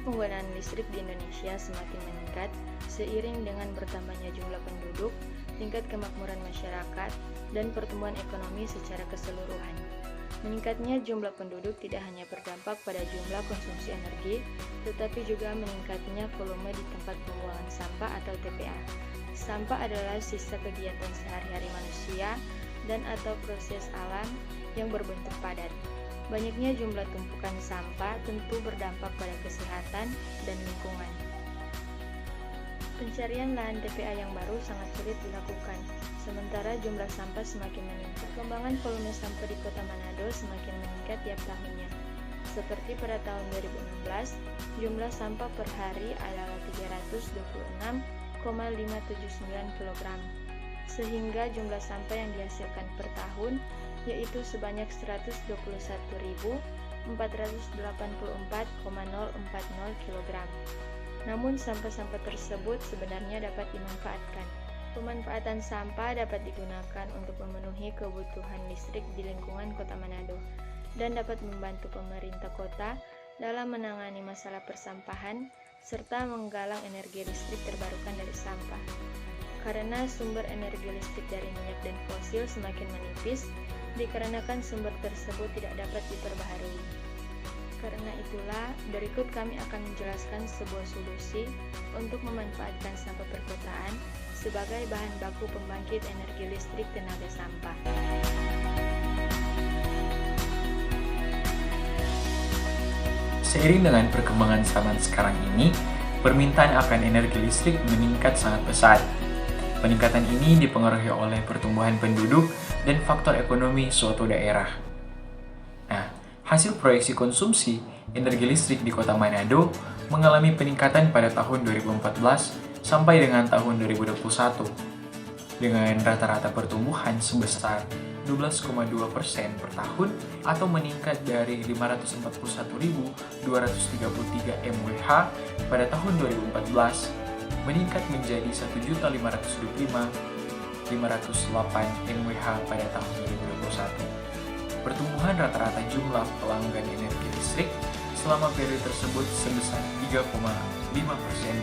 penggunaan listrik di Indonesia semakin meningkat seiring dengan bertambahnya jumlah penduduk, tingkat kemakmuran masyarakat, dan pertumbuhan ekonomi secara keseluruhan. Meningkatnya jumlah penduduk tidak hanya berdampak pada jumlah konsumsi energi, tetapi juga meningkatnya volume di tempat pembuangan sampah atau TPA. Sampah adalah sisa kegiatan sehari-hari manusia dan atau proses alam yang berbentuk padat. Banyaknya jumlah tumpukan sampah tentu berdampak pada kesehatan dan lingkungan. Pencarian lahan TPA yang baru sangat sulit dilakukan, sementara jumlah sampah semakin meningkat. Perkembangan volume sampah di Kota Manado semakin meningkat tiap tahunnya. Seperti pada tahun 2016, jumlah sampah per hari adalah 326,579 kg, sehingga jumlah sampah yang dihasilkan per tahun yaitu sebanyak 121.484,040 kg. Namun sampah-sampah tersebut sebenarnya dapat dimanfaatkan. Pemanfaatan sampah dapat digunakan untuk memenuhi kebutuhan listrik di lingkungan Kota Manado dan dapat membantu pemerintah kota dalam menangani masalah persampahan serta menggalang energi listrik terbarukan dari sampah. Karena sumber energi listrik dari minyak dan fosil semakin menipis, dikarenakan sumber tersebut tidak dapat diperbaharui. Karena itulah, berikut kami akan menjelaskan sebuah solusi untuk memanfaatkan sampah perkotaan sebagai bahan baku pembangkit energi listrik tenaga sampah. Seiring dengan perkembangan zaman sekarang ini, permintaan akan energi listrik meningkat sangat pesat. Peningkatan ini dipengaruhi oleh pertumbuhan penduduk dan faktor ekonomi suatu daerah. Hasil proyeksi konsumsi energi listrik di Kota Manado mengalami peningkatan pada tahun 2014 sampai dengan tahun 2021 dengan rata-rata pertumbuhan sebesar 12,2% per tahun atau meningkat dari 541.233 MWh pada tahun 2014 meningkat menjadi 1.525.508 MWh pada tahun 2021. Pertumbuhan rata-rata jumlah pelanggan energi listrik selama periode tersebut sebesar 3,5%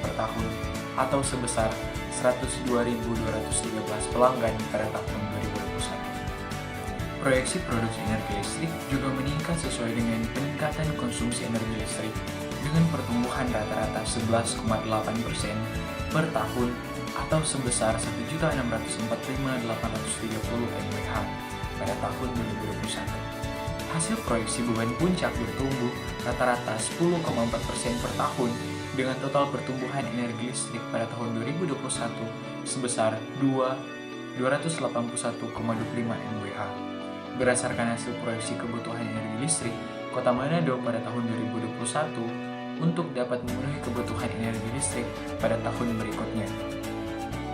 per tahun atau sebesar 102.213 pelanggan pada tahun 2021. Proyeksi produksi energi listrik juga meningkat sesuai dengan peningkatan konsumsi energi listrik dengan pertumbuhan rata-rata 11,8% per tahun atau sebesar 1.645.830 MWh pada tahun 2021. Hasil proyeksi beban puncak bertumbuh rata-rata 10,4% per tahun dengan total pertumbuhan energi listrik pada tahun 2021 sebesar 281,25 MWh. Berdasarkan hasil proyeksi kebutuhan energi listrik Kota Manado pada tahun 2021 untuk dapat memenuhi kebutuhan energi listrik pada tahun berikutnya,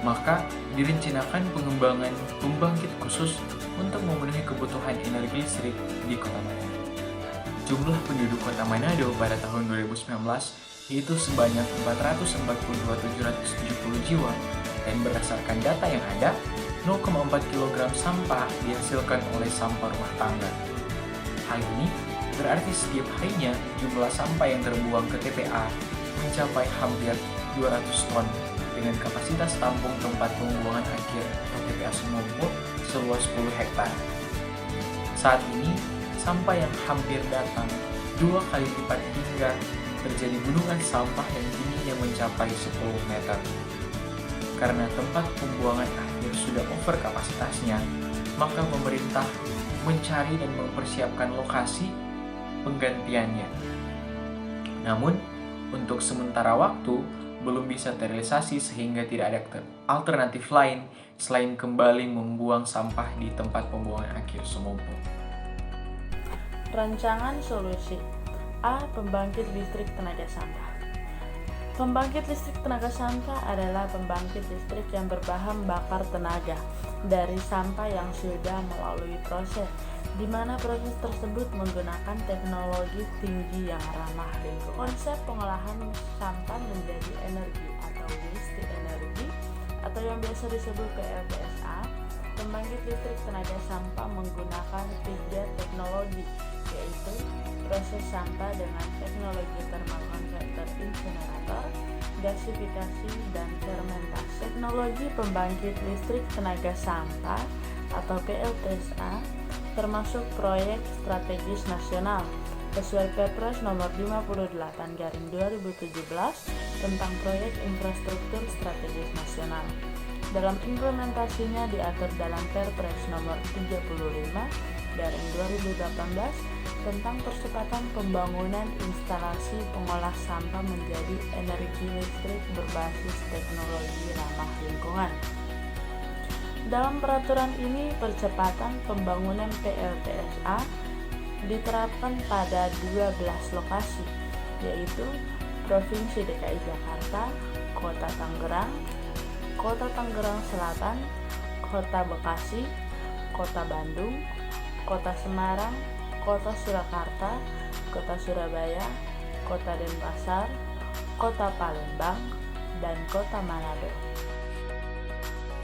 maka direncanakan pengembangan pembangkit khusus untuk memenuhi kebutuhan energi listrik di Kota Manado. Jumlah penduduk Kota Manado pada tahun 2019 yaitu sebanyak 442.770 jiwa dan berdasarkan data yang ada, 0,4 kg sampah dihasilkan oleh sampah rumah tangga. Hal ini berarti setiap harinya jumlah sampah yang terbuang ke TPA mencapai hampir 200 ton dengan kapasitas tampung tempat pembuangan akhir atau TPA Sumombo seluas 10 hektar. Saat ini, sampah yang hampir datang 2 kali lipat hingga terjadi gunungan sampah yang tingginya mencapai 10 meter. Karena tempat pembuangan akhir sudah over kapasitasnya, maka pemerintah mencari dan mempersiapkan lokasi penggantiannya. Namun, untuk sementara waktu, belum bisa terrealisasi sehingga tidak ada alternatif lain selain kembali membuang sampah di tempat pembuangan akhir Sumombo. Rancangan solusi A. Pembangkit listrik tenaga sampah. Pembangkit listrik tenaga sampah adalah pembangkit listrik yang berbahan bakar tenaga dari sampah yang sudah melalui proses, di mana proses tersebut menggunakan teknologi tinggi yang ramah lingkungan. Konsep pengolahan sampah menjadi energi atau waste to energy atau yang biasa disebut PLTSA. Pembangkit listrik tenaga sampah menggunakan 3 teknologi, yaitu proses sampah dengan teknologi thermal converter incinerator, gasifikasi, dan fermentasi. Teknologi pembangkit listrik tenaga sampah atau PLTSA termasuk proyek strategis nasional sesuai Perpres nomor 58/2017 tentang proyek infrastruktur strategis nasional. Dalam implementasinya diatur dalam Perpres nomor 35/2018 tentang percepatan pembangunan instalasi pengolah sampah menjadi energi listrik berbasis teknologi ramah lingkungan. Dalam peraturan ini, percepatan pembangunan PLTSA diterapkan pada 12 lokasi, yaitu Provinsi DKI Jakarta, Kota Tangerang, Kota Tangerang Selatan, Kota Bekasi, Kota Bandung, Kota Semarang, Kota Surakarta, Kota Surabaya, Kota Denpasar, Kota Palembang, dan Kota Manado.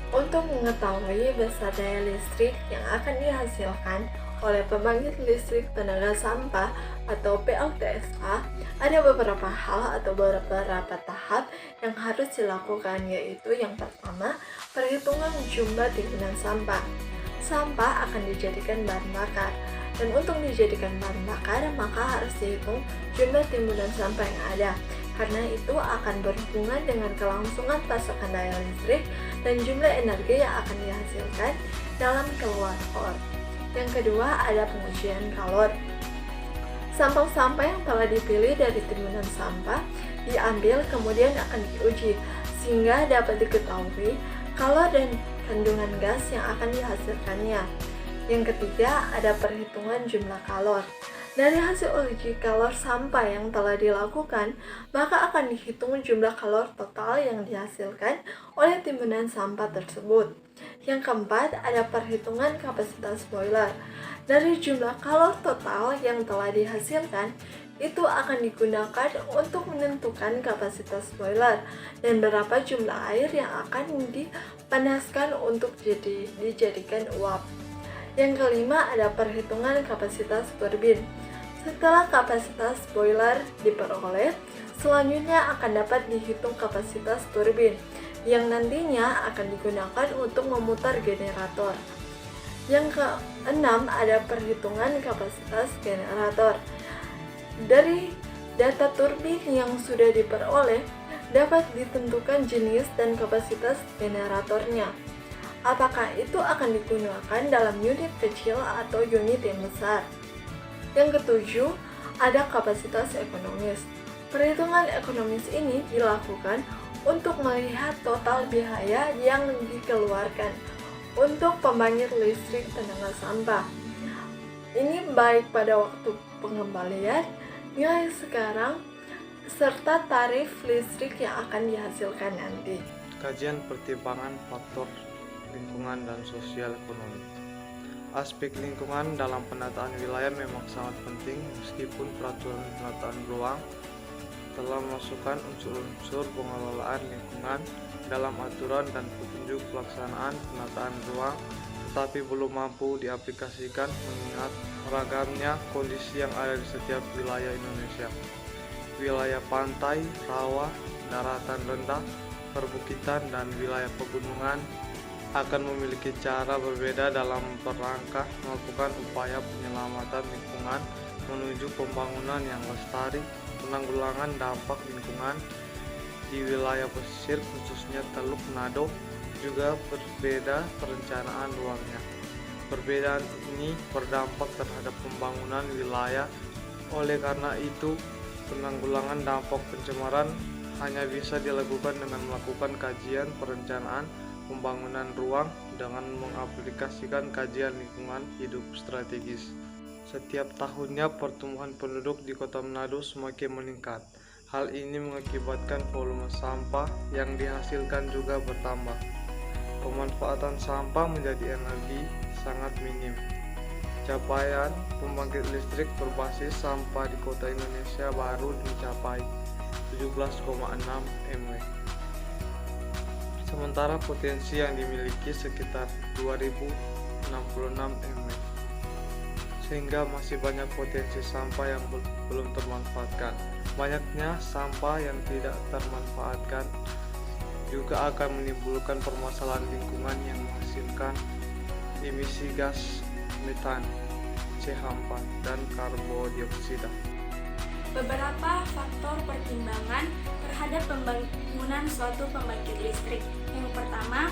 Untuk mengetahui besar daya listrik yang akan dihasilkan oleh pembangkit listrik tenaga sampah atau PLTSA, ada beberapa hal atau beberapa tahap yang harus dilakukan, yaitu yang pertama, perhitungan jumlah timbunan sampah. Sampah akan dijadikan bahan bakar, dan untuk dijadikan bahan bakar maka harus dihitung jumlah timbunan sampah yang ada. Karena itu akan berhubungan dengan kelangsungan pasokan daya listrik dan jumlah energi yang akan dihasilkan dalam kilowatt-hour. Yang kedua, ada pengujian kalor. Sampel-sampel yang telah dipilih dari timbunan sampah diambil kemudian akan diuji sehingga dapat diketahui kalor dan kandungan gas yang akan dihasilkannya. Yang ketiga, ada perhitungan jumlah kalor. Dari hasil uji kalor sampah yang telah dilakukan, maka akan dihitung jumlah kalor total yang dihasilkan oleh timbunan sampah tersebut. Yang keempat, ada perhitungan kapasitas boiler. Dari jumlah kalor total yang telah dihasilkan, itu akan digunakan untuk menentukan kapasitas boiler dan berapa jumlah air yang akan dipanaskan untuk dijadikan uap. Yang kelima, ada perhitungan kapasitas turbin. Setelah kapasitas boiler diperoleh, selanjutnya akan dapat dihitung kapasitas turbin yang nantinya akan digunakan untuk memutar generator. Yang keenam, ada perhitungan kapasitas generator. Dari data turbin yang sudah diperoleh, dapat ditentukan jenis dan kapasitas generatornya. Apakah itu akan digunakan dalam unit kecil atau unit yang besar? Yang ketujuh, ada kapasitas ekonomis. Perhitungan ekonomis ini dilakukan untuk melihat total biaya yang dikeluarkan untuk pembangkit listrik tenaga sampah. Ini baik pada waktu pengembalian, nilai sekarang, serta tarif listrik yang akan dihasilkan nanti. Kajian pertimbangan faktor lingkungan dan sosial ekonomi. Aspek lingkungan dalam penataan wilayah memang sangat penting, meskipun peraturan penataan ruang telah memasukkan unsur-unsur pengelolaan lingkungan dalam aturan dan petunjuk pelaksanaan penataan ruang, tetapi belum mampu diaplikasikan mengingat ragamnya kondisi yang ada di setiap wilayah Indonesia. Wilayah pantai, rawa, daratan rendah, perbukitan, dan wilayah pegunungan akan memiliki cara berbeda dalam kerangka melakukan upaya penyelamatan lingkungan menuju pembangunan yang lestari. Penanggulangan dampak lingkungan di wilayah pesisir khususnya Teluk Manado juga berbeda perencanaan ruangnya. Perbedaan ini berdampak terhadap pembangunan wilayah. Oleh karena itu, penanggulangan dampak pencemaran hanya bisa dilakukan dengan melakukan kajian perencanaan pembangunan ruang dengan mengaplikasikan kajian lingkungan hidup strategis. Setiap tahunnya pertumbuhan penduduk di Kota Manado semakin meningkat. Hal ini mengakibatkan volume sampah yang dihasilkan juga bertambah. Pemanfaatan sampah menjadi energi sangat minim. Capaian pembangkit listrik berbasis sampah di kota Indonesia baru mencapai 17,6 MW. Sementara potensi yang dimiliki sekitar 2066 MW. sehingga masih banyak potensi sampah yang belum termanfaatkan. Banyaknya sampah yang tidak termanfaatkan juga akan menimbulkan permasalahan lingkungan yang menghasilkan emisi gas metan, CH4, dan karbodioksida. Beberapa faktor pertimbangan terhadap pembangunan suatu pembangkit listrik. Yang pertama,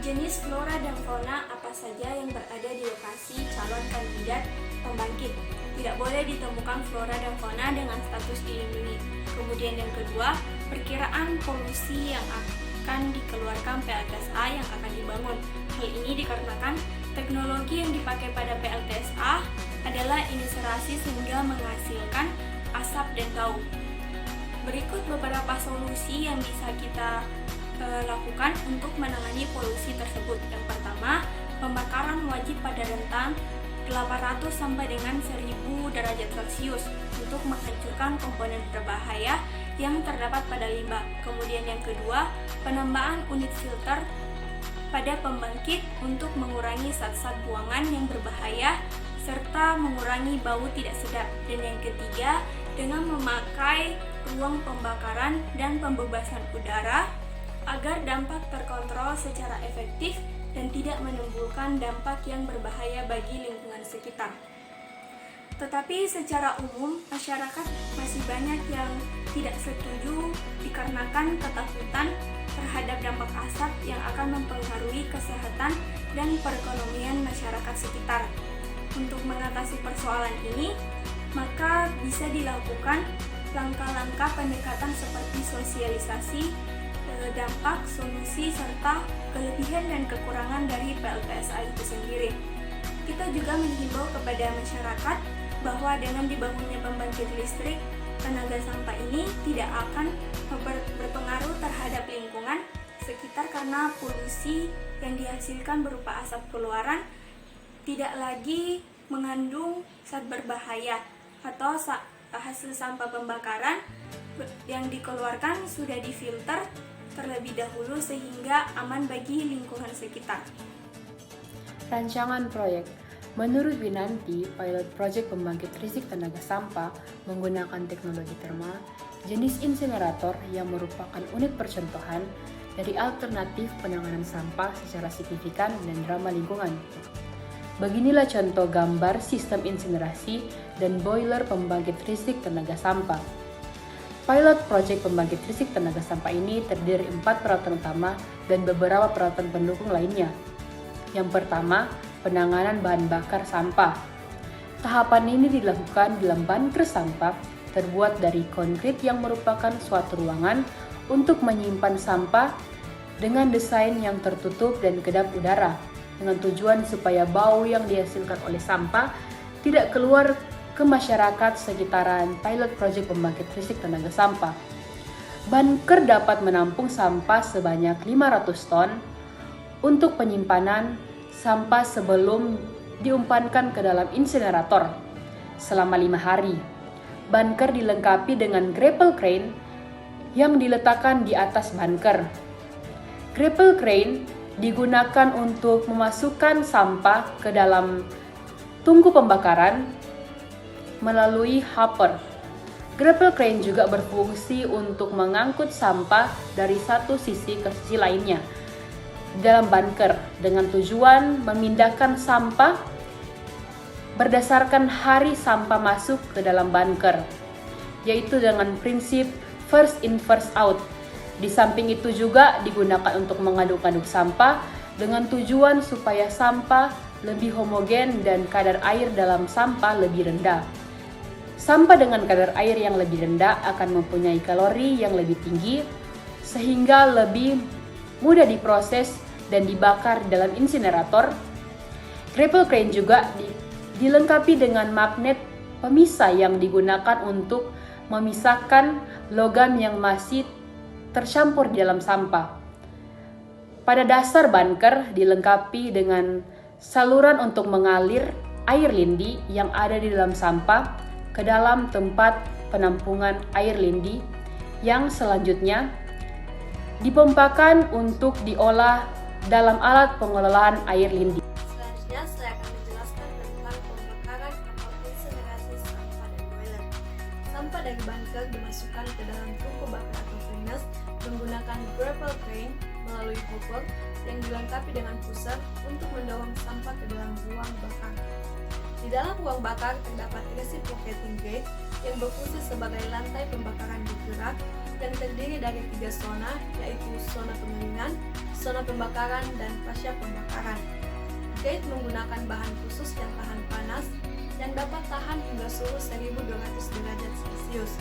jenis flora dan fauna apa saja yang berada di lokasi calon kandidat pembangkit. Tidak boleh ditemukan flora dan fauna dengan status dilindungi. Kemudian yang kedua, perkiraan polusi yang akan dikeluarkan PLTSA yang akan dibangun. Hal ini dikarenakan teknologi yang dipakai pada PLTSA adalah incinerasi sehingga menghasilkan asap dan bau. Berikut beberapa solusi yang bisa kita lakukan untuk menangani polusi tersebut. Yang pertama, pembakaran wajib pada rentang 800 sampai dengan 1000 derajat Celcius untuk menghancurkan komponen berbahaya yang terdapat pada limbah. Kemudian yang kedua, penambahan unit filter pada pembangkit untuk mengurangi zat-zat buangan yang berbahaya serta mengurangi bau tidak sedap. Dan yang ketiga, dengan memakai ruang pembakaran dan pembebasan udara agar dampak terkontrol secara efektif dan tidak menimbulkan dampak yang berbahaya bagi lingkungan sekitar. Tetapi secara umum, masyarakat masih banyak yang tidak setuju dikarenakan ketakutan terhadap dampak asap yang akan mempengaruhi kesehatan dan perekonomian masyarakat sekitar. Untuk mengatasi persoalan ini, maka bisa dilakukan langkah-langkah pendekatan seperti sosialisasi dampak, solusi, serta kelebihan dan kekurangan dari PLTSA itu sendiri. Kita juga menghimbau kepada masyarakat bahwa dengan dibangunnya pembangkit listrik tenaga sampah ini tidak akan berpengaruh terhadap lingkungan sekitar karena polusi yang dihasilkan berupa asap keluaran tidak lagi mengandung zat berbahaya atau hasil sampah pembakaran yang dikeluarkan sudah difilter terlebih dahulu sehingga aman bagi lingkungan sekitar. Rancangan proyek. Menurut Winanti, pilot proyek pembangkit listrik tenaga sampah menggunakan teknologi termal, jenis insinerator yang merupakan unit percontohan dari alternatif penanganan sampah secara signifikan dan ramah lingkungan. Beginilah contoh gambar sistem insinerasi dan boiler pembangkit listrik tenaga sampah. Pilot proyek pembangkit listrik tenaga sampah ini terdiri 4 peralatan utama dan beberapa peralatan pendukung lainnya. Yang pertama, penanganan bahan bakar sampah. Tahapan ini dilakukan dalam bunker sampah terbuat dari konkrit yang merupakan suatu ruangan untuk menyimpan sampah dengan desain yang tertutup dan kedap udara, dengan tujuan supaya bau yang dihasilkan oleh sampah tidak keluar ke masyarakat sekitaran pilot proyek pembangkit listrik tenaga sampah. Bunker dapat menampung sampah sebanyak 500 ton untuk penyimpanan sampah sebelum diumpankan ke dalam insinerator selama 5 hari. Bunker dilengkapi dengan grapple crane yang diletakkan di atas bunker. Grapple crane digunakan untuk memasukkan sampah ke dalam tungku pembakaran melalui hopper. Grapple crane juga berfungsi untuk mengangkut sampah dari satu sisi ke sisi lainnya dalam bunker dengan tujuan memindahkan sampah berdasarkan hari sampah masuk ke dalam bunker, yaitu dengan prinsip first in first out. Di samping itu juga digunakan untuk mengaduk-aduk sampah dengan tujuan supaya sampah lebih homogen dan kadar air dalam sampah lebih rendah. Sampah dengan kadar air yang lebih rendah akan mempunyai kalori yang lebih tinggi sehingga lebih mudah diproses dan dibakar dalam insinerator. Grapple crane juga dilengkapi dengan magnet pemisah yang digunakan untuk memisahkan logam yang masih tercampur di dalam sampah. Pada dasar bunker dilengkapi dengan saluran untuk mengalir air lindi yang ada di dalam sampah ke dalam tempat penampungan air lindi yang selanjutnya dipompakan untuk diolah dalam alat pengelolaan air lindi. Selanjutnya saya akan menjelaskan tentang pembakaran dimasukkan ke dalam tungku bakar atau furnace menggunakan grapple crane melalui hopper yang dilengkapi dengan pusar untuk mendorong sampah ke dalam ruang bakar. Di dalam ruang bakar terdapat reciprocating gate yang berfungsi sebagai lantai pembakaran bergerak yang terdiri dari 3 zona, yaitu zona pengeringan, zona pembakaran, dan fascia pembakaran. Gate menggunakan bahan khusus yang tahan panas yang dapat tahan hingga suhu 1200 derajat Celcius.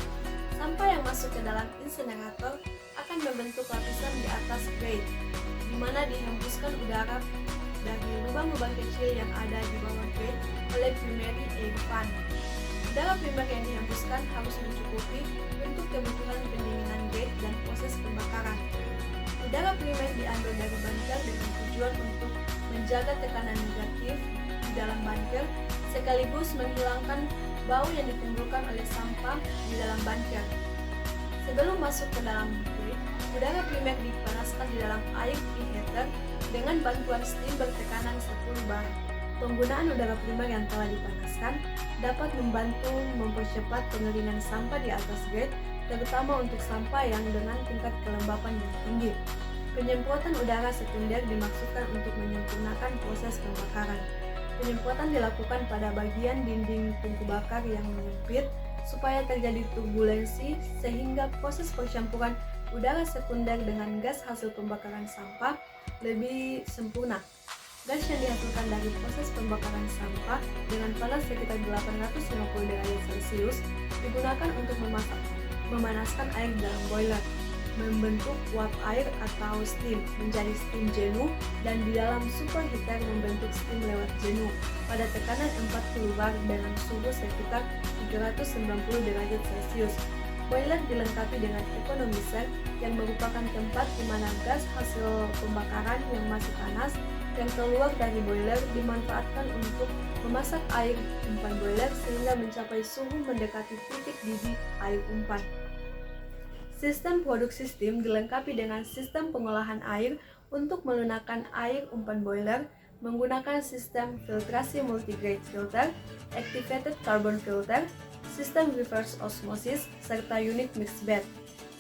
Sampah yang masuk ke dalam insinerator akan membentuk lapisan di atas gate, di mana dihembuskan udara dari lubang-lubang kecil yang ada di bawah gate oleh primary air fan. Udara primer yang dihembuskan harus mencukupi untuk kebutuhan pendinginan gate dan proses pembakaran. Udara primer diambil dari bunker dengan tujuan untuk menjaga tekanan negatif di dalam bunker sekaligus menghilangkan bau yang ditimbulkan oleh sampah di dalam bunker. Sebelum masuk ke dalam gate, udara primer dipanaskan di dalam air preheater dengan bantuan steam bertekanan 10 bar. Penggunaan udara primer yang telah dipanaskan dapat membantu mempercepat pengeringan sampah di atas gate, terutama untuk sampah yang dengan tingkat kelembapan yang tinggi. Penyemprotan udara sekunder dimaksudkan untuk menyempurnakan proses pembakaran. Penyemprotan dilakukan pada bagian dinding tungku bakar yang menyempit supaya terjadi turbulensi sehingga proses percampuran udara sekunder dengan gas hasil pembakaran sampah lebih sempurna. Gas yang dihasilkan dari proses pembakaran sampah dengan panas sekitar 850 derajat Celcius digunakan untuk memanaskan air dalam boiler, membentuk uap air atau steam menjadi steam jenuh, dan di dalam superheater membentuk steam lewat jenuh pada tekanan 40 bar dengan suhu sekitar 390 derajat Celcius. Boiler dilengkapi dengan economizer yang merupakan tempat di mana gas hasil pembakaran yang masih panas yang keluar dari boiler dimanfaatkan untuk memasak air umpan boiler sehingga mencapai suhu mendekati titik didih air umpan. Sistem produksi steam dilengkapi dengan sistem pengolahan air untuk melunakkan air umpan boiler menggunakan sistem filtrasi multigrade filter, activated carbon filter, sistem reverse osmosis, serta unit mixed bed.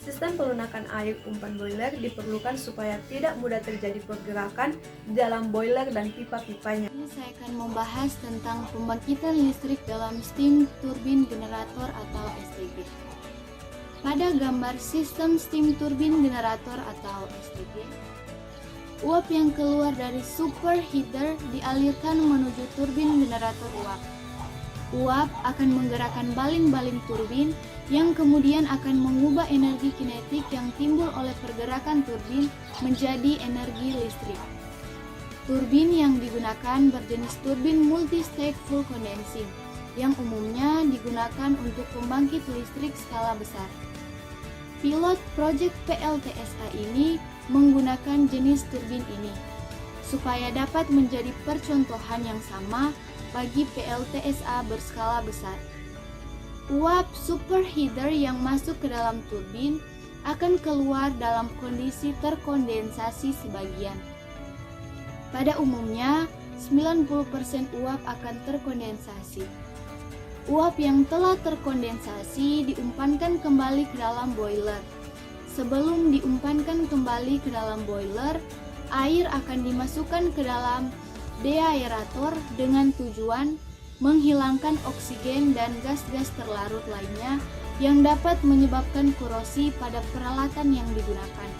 Sistem pelunakan air umpan boiler diperlukan supaya tidak mudah terjadi pergerakan di dalam boiler dan pipa-pipanya. Ini saya akan membahas tentang pembangkitan listrik dalam steam turbin generator atau STG. Pada gambar sistem steam turbin generator atau STG, uap yang keluar dari superheater dialirkan menuju turbin generator uap. Uap akan menggerakkan baling-baling turbin yang kemudian akan mengubah energi kinetik yang timbul oleh pergerakan turbin menjadi energi listrik. Turbin yang digunakan berjenis turbin multi-stage full condensing yang umumnya digunakan untuk pembangkit listrik skala besar. Pilot proyek PLTSA ini menggunakan jenis turbin ini supaya dapat menjadi percontohan yang sama bagi PLTSA berskala besar. Uap superheater yang masuk ke dalam turbin akan keluar dalam kondisi terkondensasi sebagian. Pada umumnya, 90% uap akan terkondensasi. Uap yang telah terkondensasi diumpankan kembali ke dalam boiler. Sebelum diumpankan kembali ke dalam boiler, air akan dimasukkan ke dalam deaerator dengan tujuan menghilangkan oksigen dan gas-gas terlarut lainnya yang dapat menyebabkan korosi pada peralatan yang digunakan.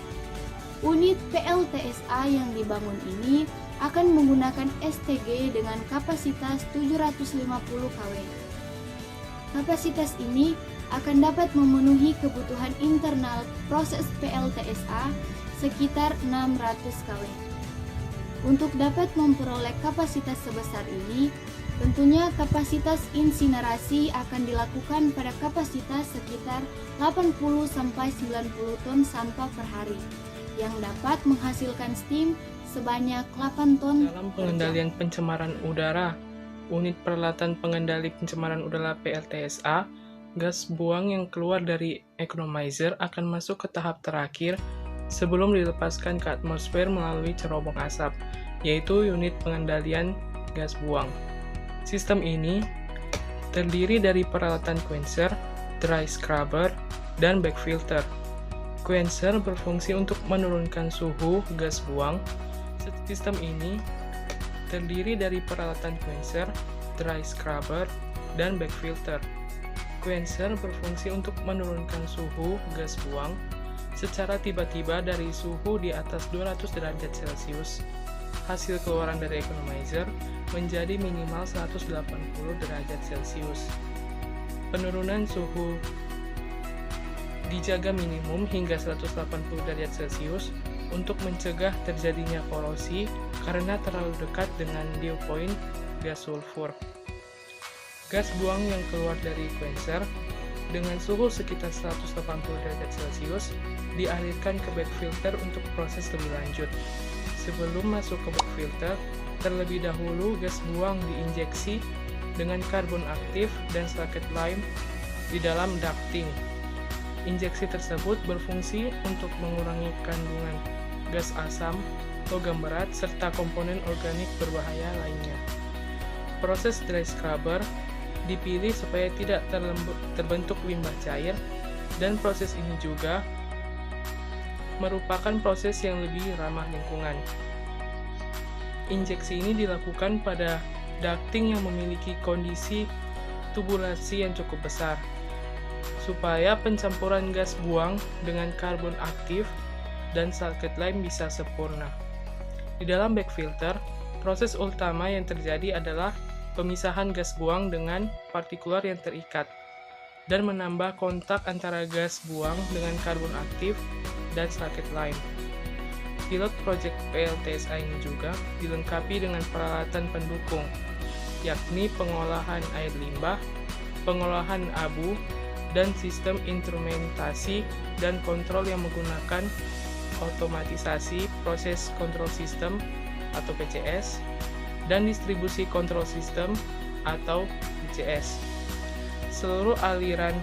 Unit PLTSA yang dibangun ini akan menggunakan STG dengan kapasitas 750 kW. Kapasitas ini akan dapat memenuhi kebutuhan internal proses PLTSA sekitar 600 kW. Untuk dapat memperoleh kapasitas sebesar ini, tentunya kapasitas insinerasi akan dilakukan pada kapasitas sekitar 80-90 ton sampah per hari, yang dapat menghasilkan steam sebanyak 8 ton. Dalam pengendalian pencemaran udara, unit peralatan pengendali pencemaran udara PLTSA, gas buang yang keluar dari economizer akan masuk ke tahap terakhir sebelum dilepaskan ke atmosfer melalui cerobong asap, yaitu unit pengendalian gas buang. Sistem ini terdiri dari peralatan quencher, dry scrubber, dan back filter. Quencher berfungsi untuk menurunkan suhu gas buang. Sistem ini terdiri dari peralatan quencher, dry scrubber, dan back filter. Quencher berfungsi untuk menurunkan suhu gas buang secara tiba-tiba dari suhu di atas 200 derajat Celcius. Hasil keluaran dari economizer menjadi minimal 180 derajat Celcius. Penurunan suhu dijaga minimum hingga 180 derajat Celcius untuk mencegah terjadinya korosi karena terlalu dekat dengan dew point gas sulfur. Gas buang yang keluar dari quencher dengan suhu sekitar 180 derajat Celcius dialirkan ke back filter untuk proses lebih lanjut. Sebelum masuk ke back filter, terlebih dahulu gas buang diinjeksi dengan karbon aktif dan slacked lime di dalam ducting. Injeksi tersebut berfungsi untuk mengurangi kandungan gas asam, logam berat, serta komponen organik berbahaya lainnya. Proses dry scrubber dipilih supaya tidak terbentuk limbah cair, dan proses ini juga merupakan proses yang lebih ramah lingkungan. Injeksi ini dilakukan pada ducting yang memiliki kondisi tubulasi yang cukup besar, supaya pencampuran gas buang dengan karbon aktif dan slacked lime bisa sempurna. Di dalam back filter, proses utama yang terjadi adalah pemisahan gas buang dengan partikular yang terikat dan menambah kontak antara gas buang dengan karbon aktif dan slacked lime. Pilot project PLTSA ini juga dilengkapi dengan peralatan pendukung, yakni pengolahan air limbah, pengolahan abu, dan sistem instrumentasi dan kontrol yang menggunakan otomatisasi proses control system atau PCS dan distribusi control system atau DCS. Seluruh aliran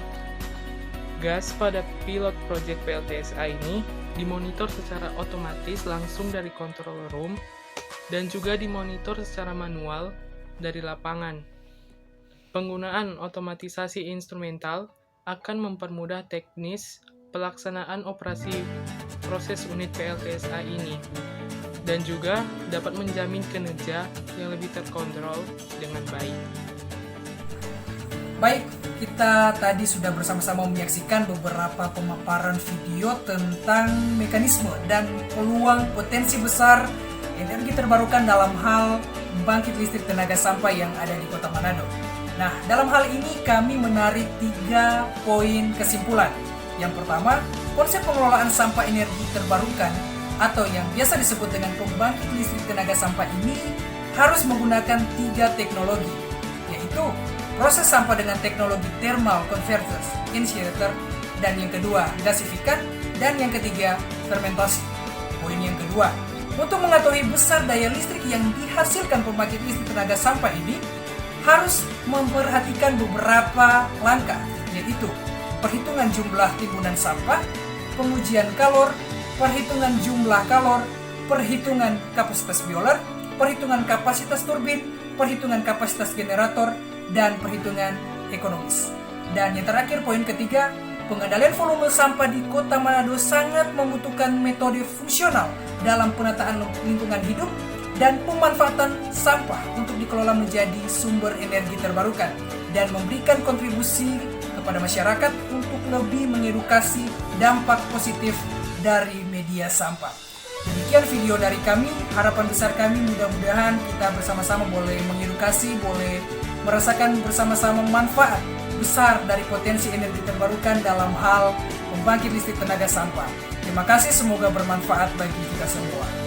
gas pada pilot project PLTSA ini dimonitor secara otomatis langsung dari control room dan juga dimonitor secara manual dari lapangan. Penggunaan otomatisasi instrumental akan mempermudah teknis pelaksanaan operasi proses unit PLTSA ini dan juga dapat menjamin kinerja yang lebih terkontrol dengan baik. Baik, kita tadi sudah bersama-sama menyaksikan beberapa pemaparan video tentang mekanisme dan peluang potensi besar energi terbarukan dalam hal pembangkit listrik tenaga sampah yang ada di Kota Manado. Nah, dalam hal ini kami menarik 3 poin kesimpulan. Yang pertama, konsep pengelolaan sampah energi terbarukan atau yang biasa disebut dengan pembangkit listrik tenaga sampah ini harus menggunakan 3 teknologi, yaitu proses sampah dengan teknologi thermal converters, initiator, dan yang kedua, gasifikat, dan yang ketiga, fermentasi. Poin yang kedua, untuk mengetahui besar daya listrik yang dihasilkan pembangkit listrik tenaga sampah ini, harus memperhatikan beberapa langkah, yaitu perhitungan jumlah timbunan sampah, pengujian kalor, perhitungan jumlah kalor, perhitungan kapasitas boiler, perhitungan kapasitas turbin, perhitungan kapasitas generator, dan perhitungan ekonomis. Dan yang terakhir, poin ketiga, pengendalian volume sampah di Kota Manado sangat membutuhkan metode fungsional dalam penataan lingkungan hidup dan pemanfaatan sampah untuk dikelola menjadi sumber energi terbarukan dan memberikan kontribusi kepada masyarakat untuk lebih mengedukasi dampak positif dari media sampah. Demikian video dari kami. Harapan besar kami mudah-mudahan kita bersama-sama boleh mengedukasi, boleh merasakan bersama-sama manfaat besar dari potensi energi terbarukan dalam hal pembangkit listrik tenaga sampah. Terima kasih, semoga bermanfaat bagi kita semua.